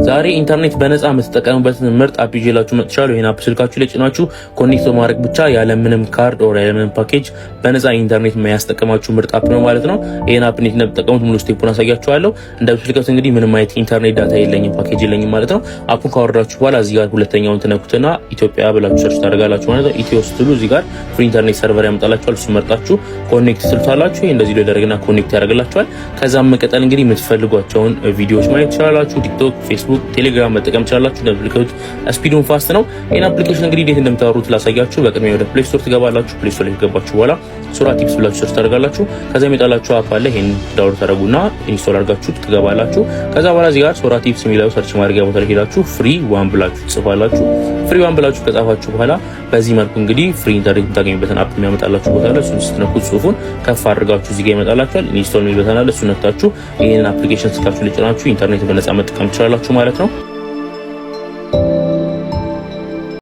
ዛሬ ኢንተርኔት በነፃ የምትጠቀሙበትን ምርጥ አፕ ይዤላችሁ መጥቻለሁ። ይሄን አፕ ስልካችሁ ላይ ጭናችሁ ኮኔክት በማድረግ ብቻ ያለ ምንም ካርድ ኦር ያለ ምንም ፓኬጅ በነፃ ኢንተርኔት የሚያስጠቅማችሁ ምርጥ አፕ ነው ማለት ነው። ይሄን አፕ እንዴት እንደምትጠቀሙት ሙሉ ስቴፑን አሳያችኋለሁ። እንደምትልከቱት እንግዲህ ምንም አይነት ኢንተርኔት ዳታ የለኝም፣ ፓኬጅ የለኝም ማለት ነው። አፑን ካወረዳችሁ በኋላ እዚህ ጋር ሁለተኛውን ትነኩትና ኢትዮጵያ ብላችሁ ሰርች ታደርጋላችሁ ማለት ነው። ኢትዮ ስትሉ እዚህ ጋር ፍሪ ኢንተርኔት ሰርቨር ያመጣላችኋል። እሱ መርጣችሁ ኮኔክት ትሉታላችሁ። ይሄ እንደዚህ ሊደረግና ኮኔክት ያደርግላችኋል። ከዛም መቀጠል እንግዲህ የምትፈልጓቸውን ቪዲዮዎች ማየት ትችላላችሁ። ቲክቶክ፣ ፌስቡክ፣ ቴሌግራም መጠቀም ትችላላችሁ። እንደምትልከቱት ስፒዱን ፋስት ነው። ይሄን አፕሊኬሽን እንግዲህ እንዴት እንደምታወሩት ላሳያችሁ። በቅድሚያ ወደ ፕሌይ ስቶር ትገባላችሁ። ፕሌይ ስቶር ላይ ከገባችሁ በኋላ ሶራ ቲፕስ ብላችሁ ሰርች ታደርጋላችሁ። ከዛ የሚጣላችሁ አፕ አለ። ይሄን ዳውንሎድ ታደርጉና ኢንስቶል አድርጋችሁ ትገባላችሁ። ከዛ በኋላ እዚህ ጋር ሶራ ቲፕስ የሚለው ሰርች ማድረጊያ ቦታ ላይ ሄዳችሁ ፍሪ ዋን ብላችሁ ትጽፋላችሁ። ፍሪ ዋን ብላችሁ ከጻፋችሁ በኋላ በዚህ መልኩ እንግዲህ ፍሪ ኢንተርኔት የምታገኙበትን አፕ የሚያመጣላችሁ ቦታ አለ። እሱን ስትነኩት ጽሁፉን ከፍ አድርጋችሁ እዚህ ጋር ይመጣላችኋል። ኢንስቶል የሚል በተን አለ። እሱን ነክታችሁ ይሄንን አፕሊኬሽን ስልካችሁ ላይ ጭናችሁ ኢንተርኔት በነፃ መጠቀም ትችላላችሁ ማለት ነው።